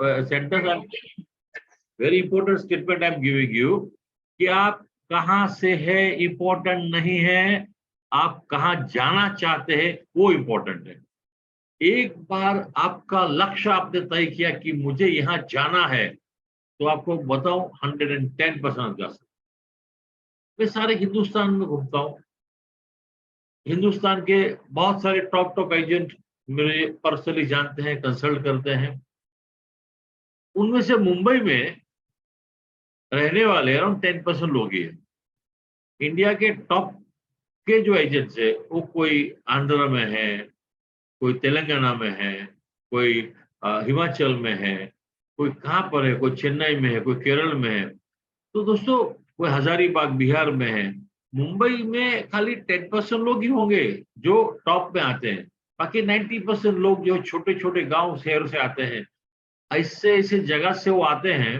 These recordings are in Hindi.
Sentence, very important statement I am giving you, कि आप कहाँ से है इंपॉर्टेंट नहीं है, आप कहाँ जाना चाहते हैं वो इंपॉर्टेंट है। एक बार आपका लक्ष्य आपने तय किया कि मुझे यहाँ जाना है, तो आपको बताऊं 110% जा सकते। मैं सारे हिंदुस्तान में घूमता हूँ, हिंदुस्तान के बहुत सारे टॉप एजेंट मेरे पर्सनली जानते हैं, कंसल्ट करते हैं। उनमें से मुंबई में रहने वाले अराउंड 10% लोग ही है। इंडिया के टॉप के जो एजेंट्स है वो कोई आंध्र में है, कोई तेलंगाना में है, कोई हिमाचल में है, कोई कहाँ पर है, कोई चेन्नई में है, कोई केरल में है। तो दोस्तों कोई हजारीबाग बिहार में है। मुंबई में खाली 10% लोग ही होंगे जो टॉप में आते हैं, बाकी 90% लोग जो छोटे छोटे गांव शहर से आते हैं। ऐसे ऐसे जगह से वो आते हैं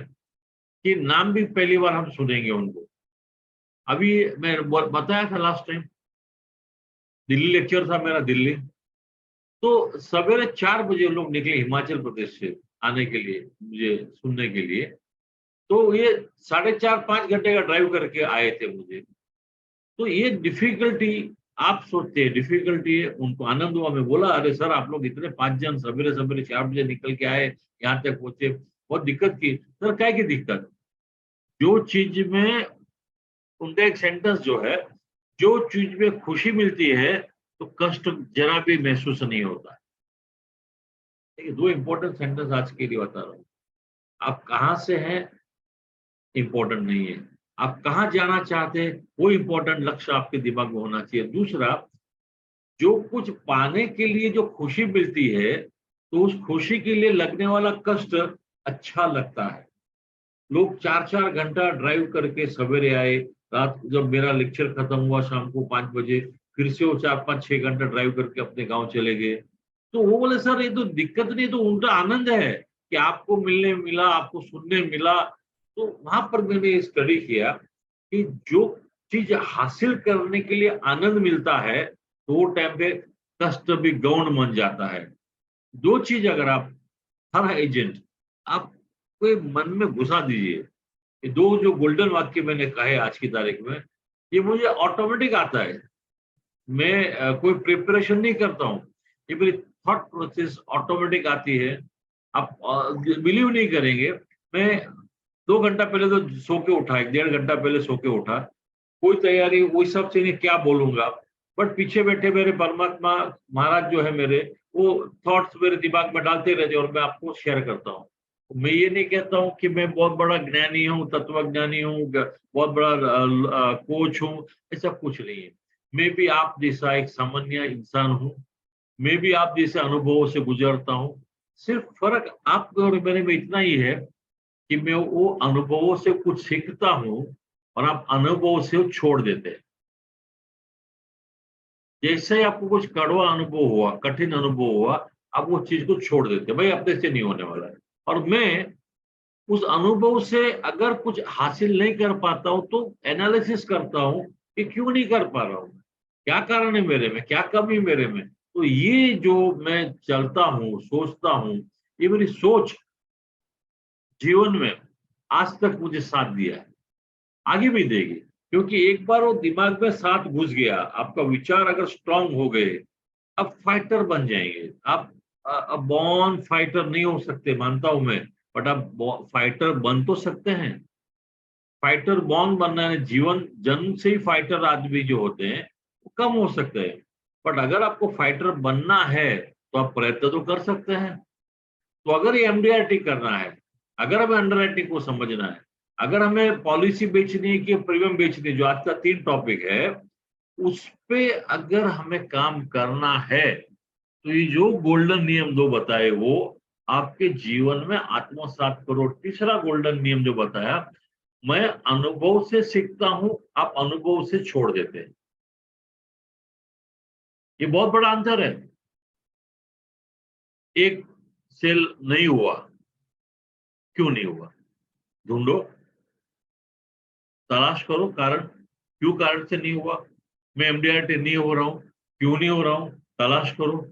कि नाम भी पहली बार हम सुनेंगे उनको। अभी मैं बताया था लास्ट टाइम, दिल्ली लेक्चर था मेरा दिल्ली, तो सवेरे 4 बजे लोग निकले हिमाचल प्रदेश से आने के लिए, मुझे सुनने के लिए। तो ये 4.5-5 घंटे का ड्राइव करके आए थे मुझे। तो ये डिफिकल्टी, आप सोचते हैं डिफिकल्टी है, उनको आनंद हुआ। मैं बोला अरे सर आप लोग इतने 5 जन सवेरे सवेरे 4 बजे निकल के आए, यहाँ तक पहुंचे, बहुत दिक्कत की। सर क्या की दिक्कत, जो चीज में उनका एक सेंटेंस जो है, जो चीज में खुशी मिलती है तो कष्ट जरा भी महसूस नहीं होता है। देखिए 2 इंपॉर्टेंट सेंटेंस आज के लिए बता रहा हूँ। आप कहाँ से हैं इंपॉर्टेंट नहीं है, आप कहाँ जाना चाहते हैं वो इंपॉर्टेंट लक्ष्य आपके दिमाग में होना चाहिए। दूसरा, जो कुछ पाने के लिए जो खुशी मिलती है, तो उस खुशी के लिए लगने वाला कष्ट अच्छा लगता है। लोग 4-4 घंटा ड्राइव करके सवेरे आए, रात जब मेरा लेक्चर खत्म हुआ शाम को 5 बजे, फिर से वो 4-5-6 घंटा ड्राइव करके अपने गांव चले गए। तो वो बोले सर ये तो दिक्कत नहीं, तो उल्टा आनंद है कि आपको मिलने मिला, आपको सुनने मिला। तो वहां पर मैंने स्टडी किया कि जो चीज हासिल करने के लिए आनंद मिलता है, तो वो टाइम पे कष्ट भी गौण बन जाता है। 2 चीज अगर आप, हर एजेंट आप कोई मन में घुसा दीजिए, ये 2 जो गोल्डन वाक्य मैंने कहे आज की तारीख में, ये मुझे ऑटोमेटिक आता है। मैं कोई प्रिपरेशन नहीं करता हूँ, ये मेरी थॉट प्रोसेस ऑटोमेटिक आती है। आप बिलीव नहीं करेंगे, मैं 2 घंटा पहले तो सो के उठा, 1-1.5 घंटा पहले सो के उठा, कोई तैयारी वो सब से नहीं, क्या बोलूंगा, बट पीछे बैठे मेरे परमात्मा महाराज जो है मेरे, वो थॉट्स मेरे दिमाग में डालते रहते और मैं आपको शेयर करता हूँ। मैं ये नहीं कहता हूँ कि मैं बहुत बड़ा ज्ञानी हूँ, तत्वज्ञानी हूँ, बहुत बड़ा कोच हूँ, ऐसा कुछ नहीं है। मैं भी आप जैसा एक सामान्य इंसान हूँ, मैं भी आप जैसे अनुभवों से गुजरता हूँ। सिर्फ फर्क आपके और मेरे में इतना ही है कि मैं वो अनुभवों से कुछ सीखता हूँ और आप अनुभव से छोड़ देते हैं। जैसे ही आपको कुछ कड़वा अनुभव हुआ, कठिन अनुभव हुआ, आप वो चीज को छोड़ देते हैं, भाई अपने से नहीं होने वाला है। और मैं उस अनुभव से अगर कुछ हासिल नहीं कर पाता हूं तो एनालिसिस करता हूं कि क्यों नहीं कर पा रहा हूं, क्या कारण है मेरे में, क्या कमी मेरे में। तो ये जो मैं चलता हूं, सोचता हूं, ये मेरी सोच जीवन में आज तक मुझे साथ दिया है, आगे भी देगी। क्योंकि एक बार वो दिमाग में साथ घुस गया, आपका विचार अगर स्ट्रांग हो गए, अब फाइटर बन जाएंगे आप। अब बॉर्न फाइटर नहीं हो सकते मानता हूं मैं, बट आप फाइटर बन तो सकते हैं। फाइटर बॉर्न बनना है, जीवन जन्म से ही फाइटर आदमी जो होते हैं वो कम हो सकते हैं, बट अगर आपको फाइटर बनना है तो आप प्रयत्न तो कर सकते हैं। तो अगर ये एमडीआरटी करना है, अगर हमें अंडर राइटिंग को समझना है, अगर हमें पॉलिसी बेचनी है कि प्रीमियम बेचनी है, जो आज का 3 टॉपिक है, उस पे अगर हमें काम करना है, तो ये जो गोल्डन नियम 2 बताए वो आपके जीवन में आत्मसात करो। तीसरा गोल्डन नियम जो बताया, मैं अनुभव से सीखता हूं, आप अनुभव से छोड़ देते हैं। ये बहुत बड़ा अंतर है। एक सेल नहीं हुआ, क्यों नहीं हुआ, ढूंढो, तलाश करो कारण, क्यों कारण से नहीं हुआ। मैं एमडीआरटी नहीं हो रहा हूँ, क्यों नहीं हो रहा हूँ, तलाश करो।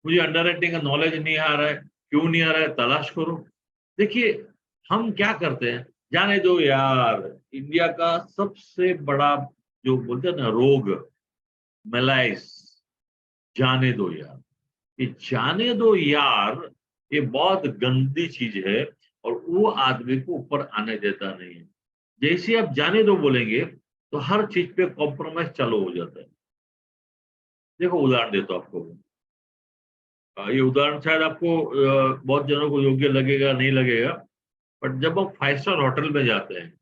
मुझे अंडर राइटिंग का नॉलेज नहीं आ रहा है, क्यों नहीं आ रहा है, तलाश करो। देखिए हम क्या करते हैं, जाने दो यार, इंडिया का सबसे बड़ा जो बोलते हैं ना रोग, मेलाइस, जाने दो यार। ये जाने दो यार, ये बहुत गंदी चीज है और वो आदमी को ऊपर आने देता नहीं है। जैसे आप जाने दो बोलेंगे तो हर चीज पे कॉम्प्रोमाइज चालू हो जाता है। देखो उदाहरण देता हूं आपको। ये उदाहरण शायद आपको बहुत जनों को योग्य लगेगा, नहीं लगेगा, बट जब हम 5 स्टार होटल में जाते हैं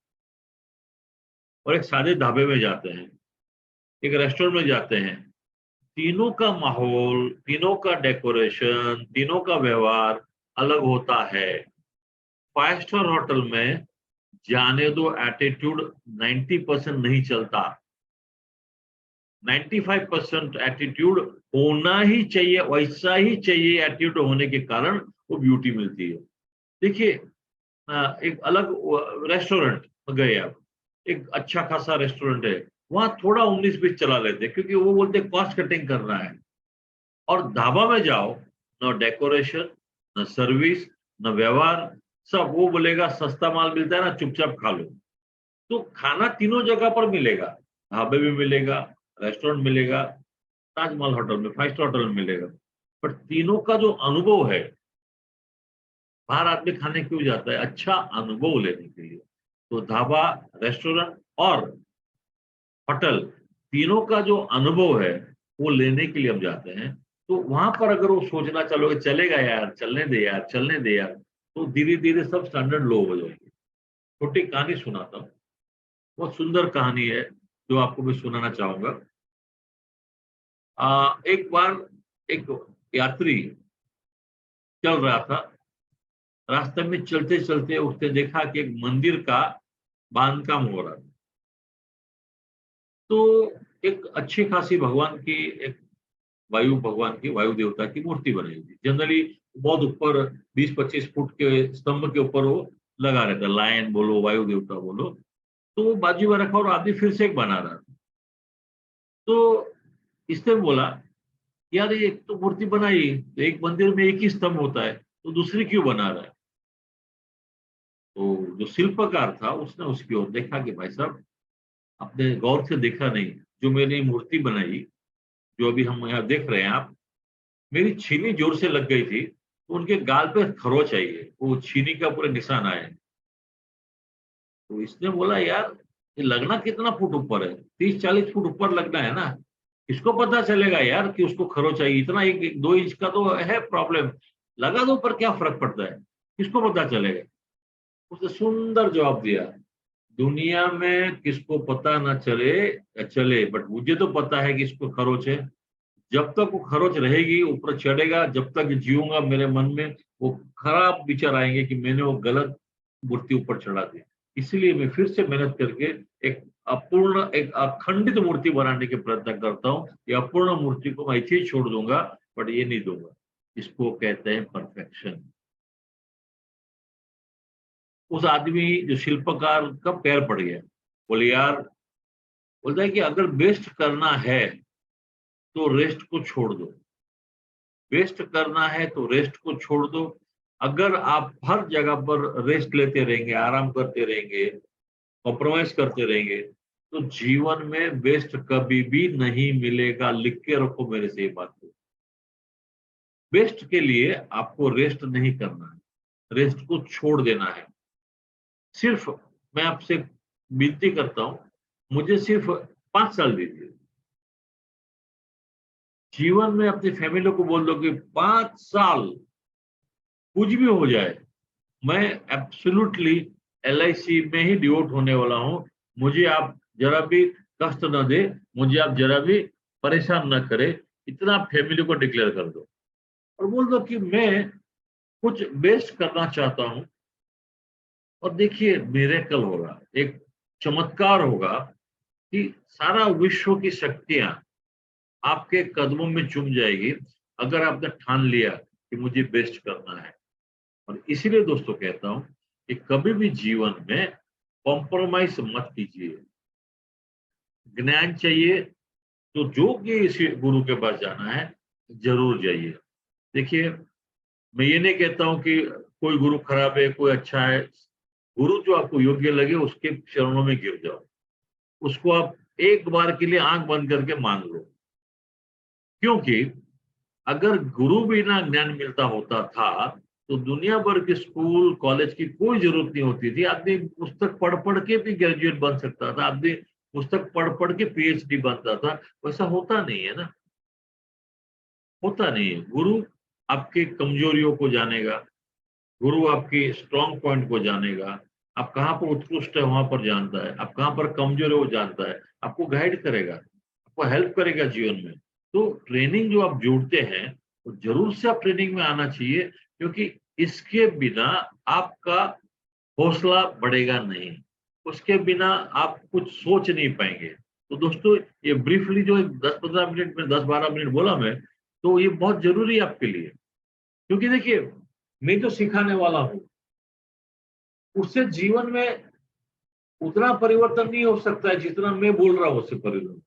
और एक सादे ढाबे में जाते हैं, एक रेस्टोरेंट में जाते हैं, तीनों का माहौल, तीनों का डेकोरेशन, तीनों का व्यवहार अलग होता है। 5 स्टार होटल में जाने दो एटीट्यूड 90% नहीं चलता, 95% एटीट्यूड होना ही चाहिए, वैसा ही चाहिए। एटीट्यूड होने के कारण वो ब्यूटी मिलती है। देखिए एक अलग रेस्टोरेंट गए आप, एक अच्छा खासा रेस्टोरेंट है, वहां थोड़ा 19-20 चला लेते हैं क्योंकि वो बोलते हैं कॉस्ट कटिंग करना है। और ढाबा में जाओ, न डेकोरेशन, न सर्विस, न व्यवहार, सब वो बोलेगा सस्ता माल मिलता है ना, चुपचाप खा लो। तो खाना तीनों जगह पर मिलेगा, ढाबे में मिलेगा, रेस्टोरेंट मिलेगा, ताजमहल होटल में, 5 स्टार होटल में मिलेगा। पर तीनों का जो अनुभव है, बाहर आदमी खाने क्यों जाता है? अच्छा अनुभव लेने के लिए। तो ढाबा, रेस्टोरेंट और होटल, तीनों का जो अनुभव है वो लेने के लिए हम जाते हैं। तो वहां पर अगर वो सोचना चलो कि चलेगा यार, चलने दे यार, चलने दे यार, तो धीरे धीरे सब स्टैंडर्ड लो हो जाएंगे। छोटी कहानी सुनाता हूँ, बहुत सुंदर कहानी है जो आपको मैं सुनाना चाहूंगा। एक बार एक यात्री चल रहा था, रास्ते में चलते चलते उसने देखा कि एक मंदिर का बांधकाम हो रहा था। तो एक अच्छी खासी भगवान की, एक वायु भगवान की, वायु देवता की मूर्ति बनी थी। जनरली बहुत ऊपर 20-25 फुट के स्तंभ के ऊपर वो लगा रहता है, लायन बोलो, वायु देवता बोलो। तो वो बाजू में रखा और आदमी फिर से एक बना रहा था। तो इसने बोला, यार ये एक तो मूर्ति बनाई, तो एक मंदिर में एक ही स्तंभ होता है, तो दूसरी क्यों बना रहा है? तो जो शिल्पकार था उसने उसकी ओर देखा कि भाई साहब, आपने गौर से देखा नहीं, जो मैंने मूर्ति बनाई, जो अभी हम यहाँ देख रहे हैं आप, मेरी छीनी जोर से लग गई थी, तो उनके गाल पे खरोच आई है, वो छीनी का पूरे निशान आए हैं। तो इसने बोला, यार ये लगना कितना फुट ऊपर है, 30-40 फुट ऊपर लगना है ना, किसको पता चलेगा यार कि उसको खरोच आई? इतना 1-2 इंच का तो है प्रॉब्लम, लगा दो, पर क्या फर्क पड़ता है, किसको पता चलेगा? उसने सुंदर जवाब दिया, दुनिया में किसको पता ना चले या चले, बट मुझे तो पता है कि इसको खरोच है। जब तक वो खरोच रहेगी, ऊपर चढ़ेगा, जब तक जीऊंगा, मेरे मन में वो खराब विचार आएंगे कि मैंने वो गलत मूर्ति ऊपर चढ़ा दी। इसलिए मैं फिर से मेहनत करके एक अपूर्ण, एक अखंडित मूर्ति बनाने के प्रयत्न करता हूँ। ये अपूर्ण मूर्ति को मैं ऐसे ही छोड़ दूंगा, बट ये नहीं दूंगा। इसको कहते हैं परफेक्शन। उस आदमी जो शिल्पकार का पैर पड़ गया, बोले यार, बोलता है कि अगर बेस्ट करना है तो रेस्ट को छोड़ दो, वेस्ट करना है तो रेस्ट को छोड़ दो। अगर आप हर जगह पर रेस्ट लेते रहेंगे, आराम करते रहेंगे, कॉम्प्रोमाइज करते रहेंगे, तो जीवन में बेस्ट कभी भी नहीं मिलेगा। लिख के रखो मेरे से ये बात को। बेस्ट के लिए आपको रेस्ट नहीं करना है, रेस्ट को छोड़ देना है। सिर्फ मैं आपसे विनती करता हूं, मुझे सिर्फ 5 साल दीजिए। जीवन में अपनी फैमिली को बोल दो कि 5 साल कुछ भी हो जाए, मैं एब्सोल्युटली एलआईसी में ही डिवोट होने वाला हूं। मुझे आप जरा भी कष्ट न दे, मुझे आप जरा भी परेशान न करे, इतना फैमिली को डिक्लेयर कर दो। और बोल दो कि मैं कुछ बेस्ट करना चाहता हूं, और देखिए मिरेकल होगा, एक चमत्कार होगा कि सारा विश्व की शक्तियां आपके कदमों में चुम जाएगी, अगर आपने ठान लिया कि मुझे बेस्ट करना है। और इसीलिए दोस्तों कहता हूं कि कभी भी जीवन में कॉम्प्रोमाइज मत कीजिए। ज्ञान चाहिए तो जो कि इसी गुरु के पास जाना है, जरूर जाइए। देखिए, मैं ये नहीं कहता हूं कि कोई गुरु खराब है, कोई अच्छा है। गुरु जो आपको योग्य लगे उसके चरणों में गिर जाओ, उसको आप एक बार के लिए आंख बंद करके मान लो। क्योंकि अगर गुरु बिना ज्ञान मिलता होता था तो दुनिया भर के स्कूल कॉलेज की कोई जरूरत नहीं होती थी। आदमी पुस्तक पढ़ पढ़ के भी ग्रेजुएट बन सकता था, आदमी पुस्तक पढ़ पढ़ के पीएचडी बनता था। वैसा होता नहीं है ना, होता नहीं है। गुरु आपके कमजोरियों को जानेगा, गुरु आपकी स्ट्रॉन्ग पॉइंट को जानेगा, आप कहाँ पर उत्कृष्ट है वहां पर जानता है, आप कहाँ पर कमजोर है वो जानता है, आपको गाइड करेगा, आपको हेल्प करेगा जीवन में। तो ट्रेनिंग जो आप जोड़ते हैं तो जरूर से आप ट्रेनिंग में आना चाहिए, क्योंकि इसके बिना आपका हौसला बढ़ेगा नहीं, उसके बिना आप कुछ सोच नहीं पाएंगे। तो दोस्तों ये ब्रीफली जो 10-15 मिनट में 10-12 मिनट बोला मैं, तो ये बहुत जरूरी है आपके लिए। क्योंकि देखिए, मैं जो सिखाने वाला हूं उससे जीवन में उतना परिवर्तन नहीं हो सकता है जितना मैं बोल रहा हूं उससे परिवर्तन।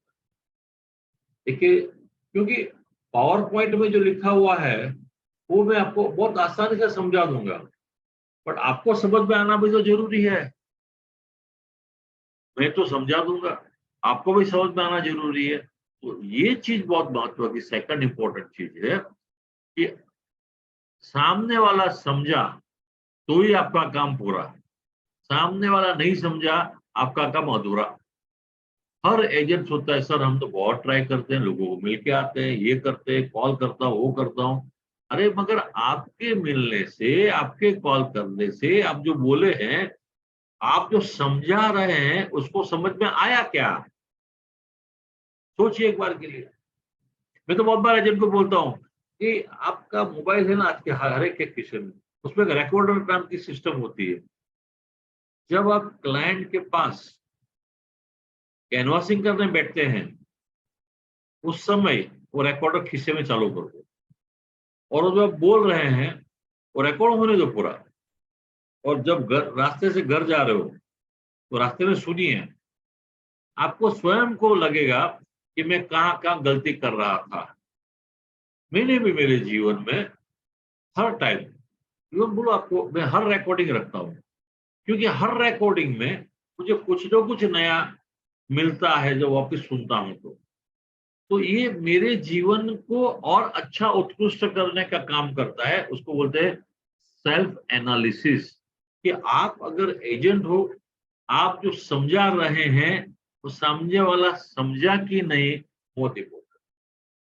देखिए, क्योंकि पावर पॉइंट में जो लिखा हुआ है वो मैं आपको बहुत आसानी से समझा दूंगा, बट आपको समझ में आना भी तो जरूरी है। मैं तो समझा दूंगा, आपको भी समझ में आना जरूरी है। तो ये चीज बहुत महत्व की सेकंड इंपॉर्टेंट चीज है कि सामने वाला समझा तो ही आपका काम पूरा, सामने वाला नहीं समझा आपका काम अधूरा। हर एजेंट होता है, सर हम तो बहुत ट्राई करते हैं, लोगों को मिल के आते हैं, ये करते हैं, कॉल करता हूँ वो करता हूँ। अरे मगर आपके मिलने से, आपके कॉल करने से, आप जो बोले हैं, आप जो समझा रहे हैं उसको समझ में आया क्या? सोचिए एक बार के लिए। मैं तो बहुत बार एजेंट को बोलता हूँ कि आपका मोबाइल है ना आज के हर एक के किचन में, उसमें एक रिकॉर्डर नाम की सिस्टम होती है। जब आप क्लाइंट के पास कैनवासिंग करने बैठते हैं उस समय वो रिकॉर्डर खीसे में चालू कर दो, और वो जो आप बोल रहे हैं वो रिकॉर्ड होने दो पूरा। और जब रास्ते से घर जा रहे हो तो रास्ते में सुनिए, आपको स्वयं को लगेगा कि मैं कहाँ कहाँ गलती कर रहा था। मैंने भी मेरे जीवन में हर टाइम, इवन बोलो आपको, मैं हर रिकॉर्डिंग रखता हूँ, क्योंकि हर रिकॉर्डिंग में मुझे कुछ ना कुछ नया मिलता है जो वापस सुनता हूँ। तो ये मेरे जीवन को और अच्छा उत्कृष्ट करने का काम करता है। उसको बोलते हैं सेल्फ एनालिसिस। कि आप अगर एजेंट हो, आप जो समझा रहे हैं वो सामने वाला समझा कि नहीं, वो देखो।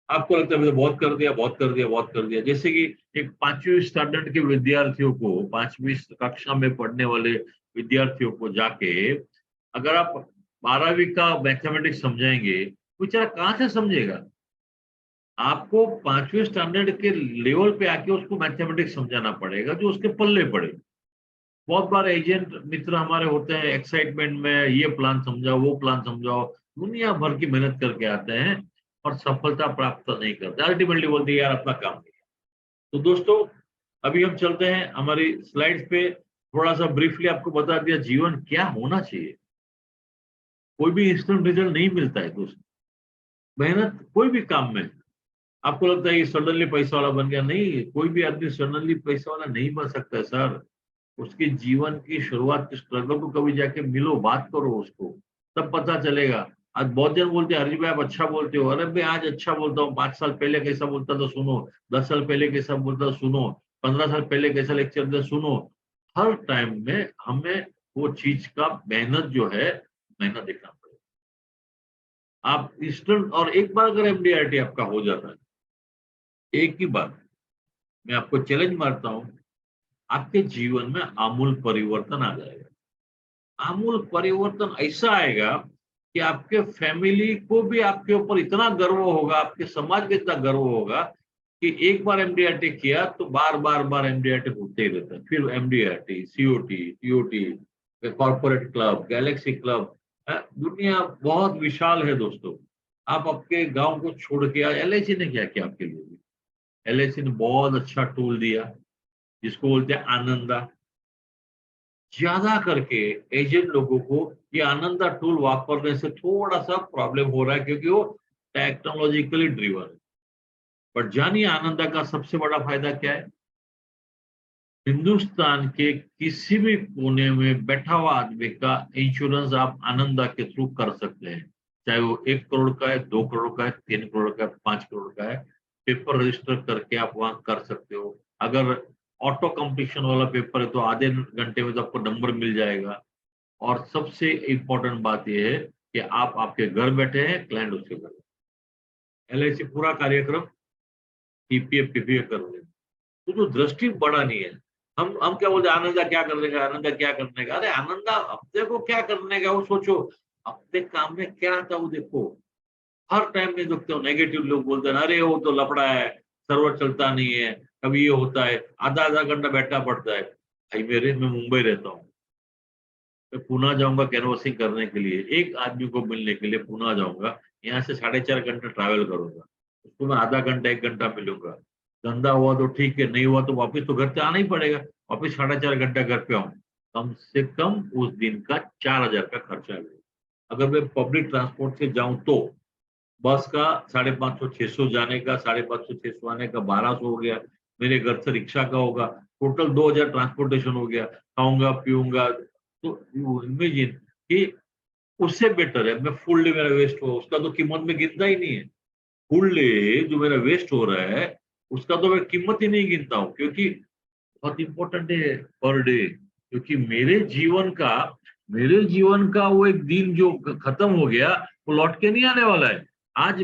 आपको लगता है मैंने बहुत कर दिया, बहुत कर दिया, बहुत कर दिया। जैसे कि एक 5वीं स्टैंडर्ड के विद्यार्थियों को, 5वीं कक्षा में पढ़ने वाले विद्यार्थियों को जाके अगर आप 12वीं का मैथमेटिक्स समझाएंगे, बेचारा कहाँ से समझेगा? आपको 5वीं स्टैंडर्ड के लेवल पे आके उसको मैथमेटिक्स समझाना पड़ेगा जो उसके पल्ले पड़े। बहुत बार एजेंट मित्र हमारे होते हैं एक्साइटमेंट में, ये प्लान समझाओ, वो प्लान समझाओ, दुनिया भर की मेहनत करके आते हैं और सफलता प्राप्त नहीं करते, अल्टीमेटली बोलते हैं यार अपना काम नहीं। तो दोस्तों, अभी हम चलते हैं हमारी स्लाइड्स पे। थोड़ा सा ब्रीफली आपको बता दिया जीवन क्या होना चाहिए। कोई भी इंस्टेंट रिजल्ट नहीं मिलता है दोस्त, मेहनत कोई भी काम में। आपको लगता है ये सडनली पैसा वाला बन गया, नहीं, कोई भी आदमी सडनली पैसा वाला नहीं बन सकता है सर। उसके जीवन की शुरुआत के स्ट्रगल को कभी जाके मिलो, बात करो उसको, तब पता चलेगा। आज बहुत जन बोलते हैं, हरीश भाई आप अच्छा बोलते हो। अरे मैं आज अच्छा बोलता हूँ, 5 साल पहले कैसा बोलता था सुनो, 10 साल पहले कैसा बोलता सुनो, 15 साल पहले कैसा लेक्चर दिया सुनो। हर टाइम में हमें वो चीज का मेहनत जो है, मेहनत देखना पड़ेगा। आप इंस्टेंट, और एक बार अगर एमडीआरटी आपका हो जाता है, एक ही बार, मैं आपको चैलेंज मारता हूं, आपके जीवन में आमूल परिवर्तन आ जाएगा। आमूल परिवर्तन ऐसा आएगा कि आपके फैमिली को भी आपके ऊपर इतना गर्व होगा, आपके समाज में इतना गर्व होगा कि एक बार एमडीआरटी किया तो बार बार बार एमडीआरटी होते ही रहता है। फिर MDRT, COT, TOT, corporate club, Galaxy club. दुनिया बहुत विशाल है दोस्तों। आप आपके गांव को छोड़ के, एलआईसी ने क्या किया आपके लिए? एलआईसी ने बहुत अच्छा टूल दिया जिसको बोलते हैं आनंदा। ज्यादा करके एजेंट लोगों को ये आनंदा टूल वापरने से थोड़ा सा प्रॉब्लम हो रहा है, क्योंकि वो टेक्नोलॉजिकली ड्रिवन है। बट जानिए आनंदा का सबसे बड़ा फायदा क्या है? हिंदुस्तान के किसी भी कोने में बैठा हुआ आदमी का इंश्योरेंस आप आनंदा के थ्रू कर सकते हैं, चाहे वो 1 करोड़ का है, 2 करोड़ का है, 3 करोड़ का है, 5 करोड़ का है। पेपर रजिस्टर करके आप वहां कर सकते हो। अगर ऑटो कंप्लीशन वाला पेपर है तो आधे घंटे में तो आपको नंबर मिल जाएगा। और सबसे इम्पोर्टेंट बात यह है कि आप आपके घर बैठे हैं, क्लाइंट उसके घर। LIC पूरा कार्यक्रम EPF PPF कर रहे हैं। तो जो दृष्टि बड़ा नहीं है। हम क्या बोलते हैं, आनंदा क्या करने का, आनंदा क्या करने का। अरे आनंदा अपने को क्या करने का वो सोचो, अपने काम में क्या आता वो देखो। हर टाइम में देखते हो नेगेटिव लोग बोलते हैं, अरे वो तो लफड़ा है, सर्वर चलता नहीं है, कभी ये होता है, आधा आधा घंटा बैठना पड़ता है। भाई मेरे, मैं मुंबई रहता हूँ, मैं पुणे जाऊंगा कैनवसिंग करने के लिए, एक आदमी को मिलने के लिए पुणे जाऊंगा, यहाँ से 4.5 घंटे ट्रैवल करूंगा, उसको मैं आधा घंटा 1 घंटा मिलूंगा। धंधा हुआ तो ठीक है, नहीं हुआ तो वापस तो घर से आना ही पड़ेगा, वापस 4.5 घंटा घर पे आऊँ, कम से कम उस दिन का 4,000 का खर्चा है। अगर मैं पब्लिक ट्रांसपोर्ट से जाऊं तो बस का 550-600 जाने का, 550-600 आने का, 1200 हो गया। मेरे घर से रिक्शा का होगा, टोटल 2,000 ट्रांसपोर्टेशन हो गया, खाऊंगा पीऊंगा। तो इमेजिन कि उससे बेटर है मैं फुल डे मेरा वेस्ट हो, उसका तो कीमत में गिनता ही नहीं है। फुल डे जो मेरा वेस्ट हो रहा है उसका तो मैं कीमत ही नहीं गिनता हूँ, क्योंकि बहुत इंपॉर्टेंट है पर डे। क्योंकि मेरे जीवन का वो एक दिन जो खत्म हो गया वो लौट के नहीं आने वाला है। आज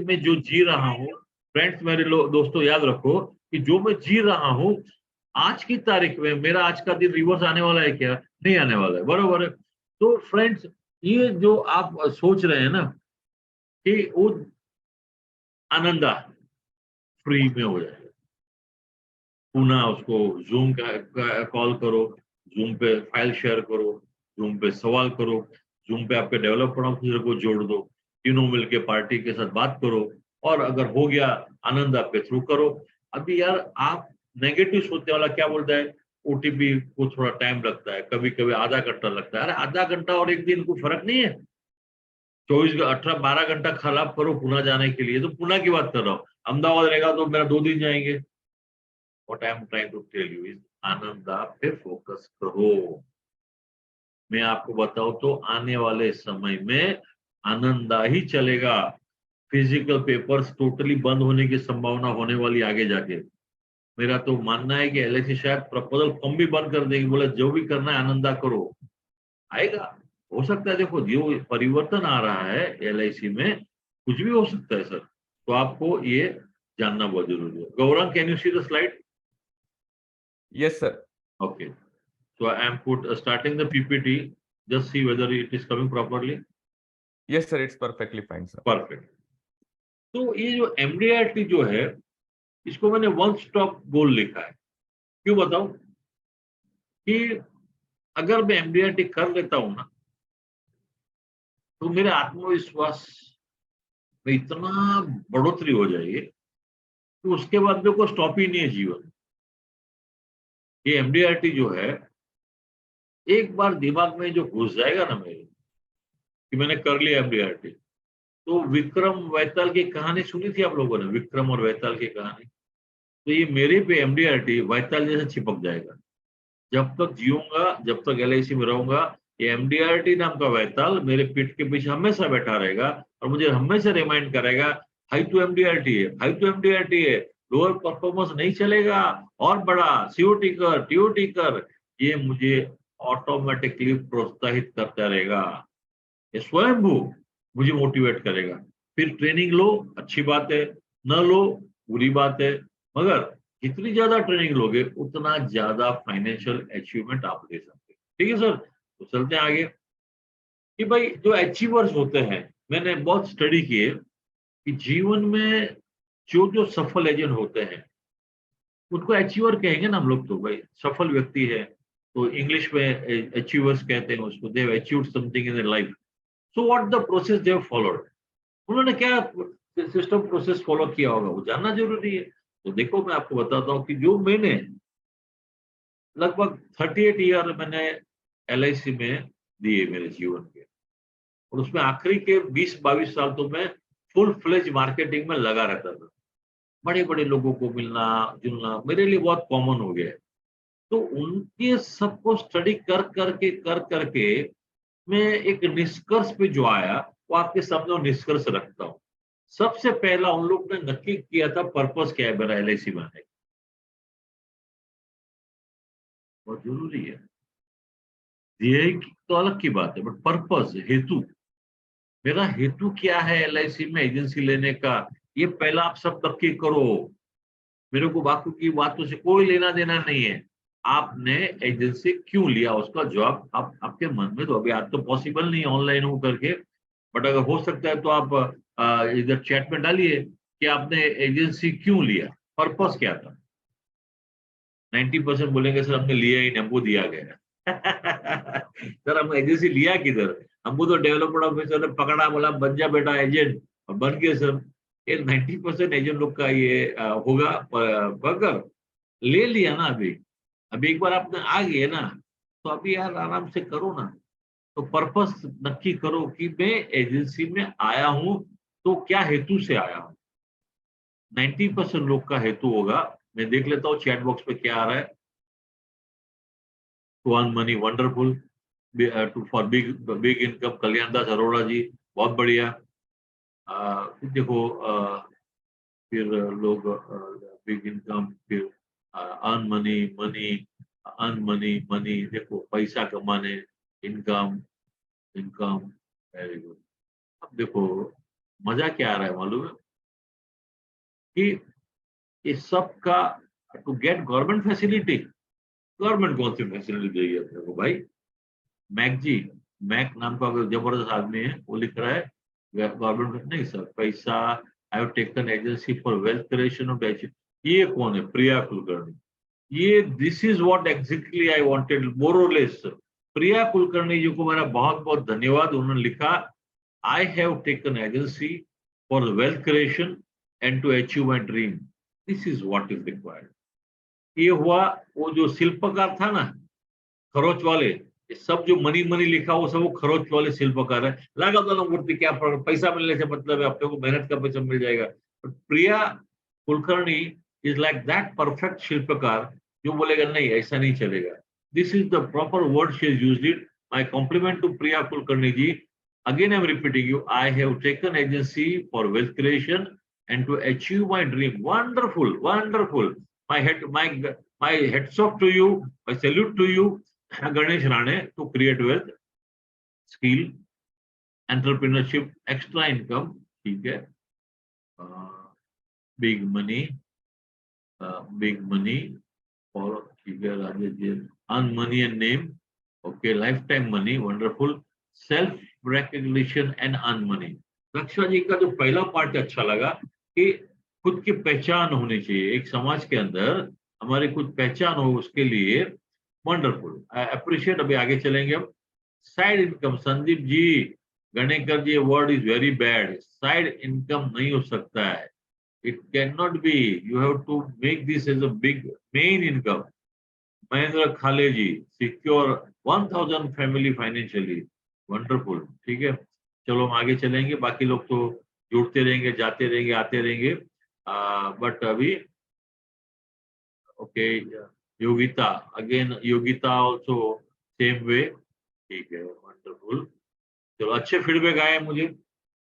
मैं जो जी रहा हूँ, फ्रेंड्स मेरे दोस्तों याद रखो कि जो मैं जी रहा हूँ आज की तारीख में, मेरा आज का दिन रिवर्स आने वाला है क्या? नहीं आने वाला है, बरोबर है। तो फ्रेंड्स, ये जो आप सोच रहे हैं ना कि वो आनंदा फ्री में हो जाए, पुनः उसको जूम का कॉल करो, जूम पे फाइल शेयर करो, जूम पे सवाल करो, जूम पे आपके डेवलपर ऑफिसर को जोड़ दो, तीनों मिलके पार्टी के साथ बात करो, और अगर हो गया आनंद आपके थ्रू करो। अभी यार आप नेगेटिव सोचने वाला क्या बोलता है, OTP को थोड़ा टाइम लगता है, कभी कभी आधा घंटा लगता है। अरे आधा घंटा और एक दिन कोई फर्क नहीं है। 18-12 घंटा खराब करो पुणे जाने के लिए, तो पुणे की बात कर रहा हूँ, अहमदाबाद रहेगा तो मेरा 2 दिन जाएंगे। What I am trying to tell you is Ananda पे फोकस करो। मैं आपको बताऊं तो आने वाले समय में आनंदा ही चलेगा। फिजिकल पेपर्स टोटली बंद होने की संभावना होने वाली आगे जाके। मेरा तो मानना है कि LIC शायद प्रपोजल फॉर्म भी बंद कर देगी, बोले जो भी करना है आनंदा करो। आएगा, हो सकता है। देखो जो परिवर्तन आ रहा है LIC में, कुछ भी हो सकता है सर। तो आपको ये जानना बहुत जरूरी है। Gaurav, can you see the slide? Yes, sir. Okay. So I am starting the PPT. Just see whether it is coming properly. Yes, sir. It's perfectly fine, sir. Perfect. तो ये जो MDRT जो है, इसको मैंने वन स्टॉप गोल लिखा है। क्यों बताऊं? कि अगर मैं MDRT कर लेता हूं ना, तो मेरे आत्मविश्वास में इतना बढ़ोतरी हो जाएगी कि उसके बाद मेरे को स्टॉप ही नहीं है जीवन। ये MDRT जो है, एक बार दिमाग में जो घुस जाएगा ना मेरे कि मैंने कर लिया MDRT, तो विक्रम वैताल की कहानी सुनी थी आप लोगों ने, विक्रम और वैताल की कहानी। तो ये मेरे पे MDRT वैताल जैसे चिपक जाएगा। जब तक जीऊंगा, जब तक LIC में रहूंगा, ये MDRT नाम का वैताल मेरे पीठ के पीछे हमेशा बैठा रहेगा और मुझे हमेशा रिमाइंड करेगा, भाई तू MDRT है, भाई तू MDRT है, लोअर परफॉर्मेंस नहीं चलेगा, और बड़ा COT कर, TOT कर। ये मुझे ऑटोमेटिकली प्रोत्साहित करता रहेगा। ये स्वयंभू मुझे मोटिवेट करेगा। फिर ट्रेनिंग लो, अच्छी बात है, न लो बुरी बात है, मगर जितनी ज्यादा ट्रेनिंग लोगे उतना ज्यादा फाइनेंशियल अचीवमेंट आप ले सकते हैं। ठीक है सर, तो चलते हैं आगे कि भाई जो अचीवर्स होते हैं, मैंने बहुत स्टडी किए कि जीवन में जो जो सफल एजेंट होते हैं उनको अचीवर कहेंगे ना हम लोग। तो भाई सफल व्यक्ति है तो इंग्लिश में अचीवर्स कहते हैं उसको, they have achieved something in their life. So what the process they have followed, उन्होंने क्या सिस्टम प्रोसेस फॉलो किया होगा, वो जानना जरूरी है। तो देखो मैं आपको बताता हूँ कि जो मैंने लगभग 38 ईयर मैंने LIC में दिए मेरे जीवन के, और उसमें आखिरी के 20-22 साल तो मैं फुल फ्लेज मार्केटिंग में लगा रहता था। बड़े बड़े लोगों को मिलना जुलना मेरे लिए बहुत कॉमन हो गया है। तो उनके सबको स्टडी कर करके मैं एक निष्कर्ष पे जो आया वो आपके सामने निष्कर्ष रखता हूँ। सबसे पहला उन लोग ने नक्की किया था पर्पस क्या है मेरा एलआईसी में आने का। बहुत जरूरी है। ध्येय तो अलग की बात है, बट पर्पस, हेतु, मेरा हेतु क्या है एलआईसी में एजेंसी लेने का, ये पहला आप सब नक्की करो। मेरे को बाकी की बातों से कोई लेना देना नहीं है। आपने एजेंसी क्यों लिया उसका जवाब आप आपके मन में, तो अभी आज तो पॉसिबल नहीं है ऑनलाइन हो करके, बट अगर हो सकता है तो आप इधर चैट में डालिए कि आपने एजेंसी क्यों लिया, पर्पस क्या था। 90% बोलेंगे सर हमने लिया ही नहीं, हमको दिया गया। सर हम एजेंसी लिया किधर, हमको तो डेवलपमेंट ऑफिसर ने पकड़ा, बोला बन जा बेटा एजेंट, और बन गए सर। ये 90% एजेंट लोग का ये होगा। अगर ले लिया ना, अभी एक बार आपने आ गए ना, तो अभी यार आराम से करो ना। तो पर्पस नक्की करो कि मैं एजेंसी में आया हूं तो क्या हेतु से आया हूं। 90% लोग का हेतु होगा, मैं देख लेता हूँ चैट बॉक्स पे क्या आ रहा है। To earn money, wonderful. For big income, Kalyan Das Arora ji, बहुत बढ़िया। फिर देखो फिर लोग बिग इनकम, फिर अर्न मनी, अर्न मनी, देखो पैसा कमाने, इनकम, इनकम, वेरी गुड। अब देखो मजा क्या आ रहा है मालूम है कि इस सब का to get government facility. Government कौन सी फैसिलिटी देगी अपने को भाई। मैक जी, मैक नाम का जबरदस्त आदमी है, वो लिख रहा है गवर्नमेंट नहीं सर, पैसा I have taken agency for wealth creation of H. ये कौन है? प्रिया कुलकर्णी। ये this is what exactly I wanted, more or less. प्रिया कुलकर्णी जी को मेरा बहुत बहुत धन्यवाद। उन्होंने लिखा I have taken agency for wealth creation and to achieve my dream, this is what is required. ये हुआ वो जो शिल्पकार था ना, खरोच वाले, ये सब जो मनी मनी लिखा वो सब वो खरोच वाले शिल्पकार है। लगा दो ना मूर्ति, क्या फर्क, पैसा मिलने से मतलब है, अपने को मेहनत का पैसा मिल जाएगा। But Priya Kulkarni is like that perfect शिल्पकार जो बोलेगा नहीं ऐसा नहीं चलेगा। This is the proper word she is used it. My compliment to Priya Kulkarni ji. Again I am repeating you, I have taken agency for wealth creation and to achieve my dream. Wonderful, wonderful. My heads off to you. My salute to you, Ganesh Rane, to create wealth, skill, entrepreneurship, extra income. ठीक है, big money, और ठीक है Rajesh ji, earn money and name. Okay, lifetime money, wonderful. Self recognition and earn money. रक्षा जी का जो पहला पार्ट अच्छा लगा कि खुद की पहचान होनी चाहिए एक समाज के अंदर, हमारी कुछ पहचान हो उसके लिए। Wonderful, I appreciate. अभी आगे चलेंगे हम। Side income, Sandeep ji, Ganekar ji, word is very bad. Side income नहीं हो सकता है, it can not be, you have to make this as a big main income. Mahendra Khale ji, secure 1000 family financially, wonderful. ठीक है, चलो हम आगे चलेंगे, बाकी लोग तो जुड़ते रहेंगे, जाते रहेंगे, आते रहेंगे। बट अभी okay, Yogita, again Yogita also same way. ठीक है, वंडरफुल। चलो अच्छे फीडबैक आए मुझे,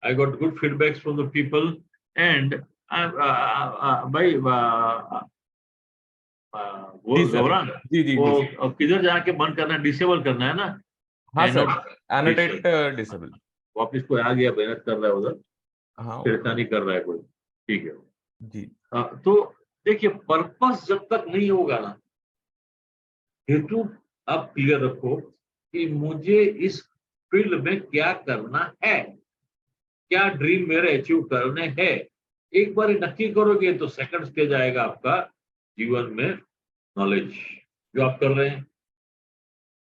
I got good feedbacks from the people and भाई वो जी सर, गौरांग, जी जी वो जी किधर जाके बंद करना है, डिसेबल करना है ना। हाँ सर, एनोटेट एनोटेट डिसेबल। वापिस कोई आ गया, मेहनत कर रहा है उधर, हाँ छेड़खानी कर रहा है कोई। ठीक है। जी तो देखिए पर्पस जब तक नहीं होगा ना, हेतु आप क्लियर रखो कि मुझे इस फील्ड में क्या करना है, क्या ड्रीम मेरे अचीव करने हैं। एक बार नक्की करोगे तो सेकंड स्टेज आएगा आपका जीवन में, नॉलेज। जो आप कर रहे हैं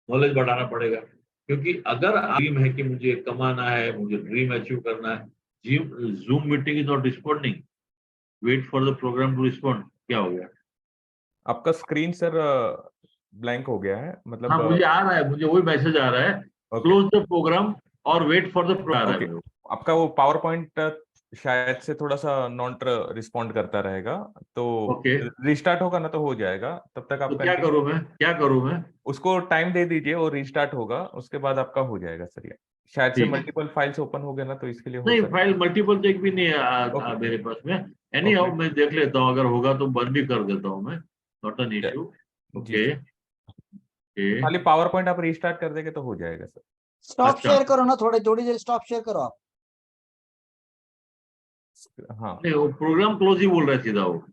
नॉलेज बढ़ाना पड़ेगा, क्योंकि अगर ड्रीम है कि मुझे कमाना है, मुझे ड्रीम अचीव करना है, Zoom meeting is not responding, wait for the program to respond. क्या हो गया? आपका स्क्रीन सर ब्लैंक हो गया है, हाँ मतलब मुझे आ रहा है, मुझे वही मैसेज आ रहा है, ओके क्लोज द प्रोग्राम और wait for the program. Okay. आपका वो पावर पॉइंट शायद से थोड़ा सा नॉट रिस्पॉन्ड करता रहेगा, तो ओके, रिस्टार्ट होगा ना तो हो जाएगा। तब तक आप तो क्या कंटिन्यू, करूं मैं, क्या करूं मैं? उसको टाइम दे दीजिए और रिस्टार्ट होगा, उसके बाद आपका हो जाएगा सर ये। शायद से ठीक है। मल्टीपल फाइल्स ओपन हो गए ना, तो इसके लिए हो नहीं, सकता फाइल मल्टीपल चेक भी नहीं है है। ओके मेरे पास में। Any okay. हाउ मैं देख लेता हूँ, अगर होगा तो बंद भी कर देता हूँ मैं, नॉट एन जी इश्यू। जी ओके। Sir, okay. खाली पावर पॉइंट आप रिस्टार्ट कर देंगे तो हो जाएगा सर। स्टॉप अच्छा, शेयर करो ना, थोड़ी देर स्टॉप शेयर करो आप। हाँ नहीं वो प्रोग्राम क्लोज ही बोल रहा है सीधा वो।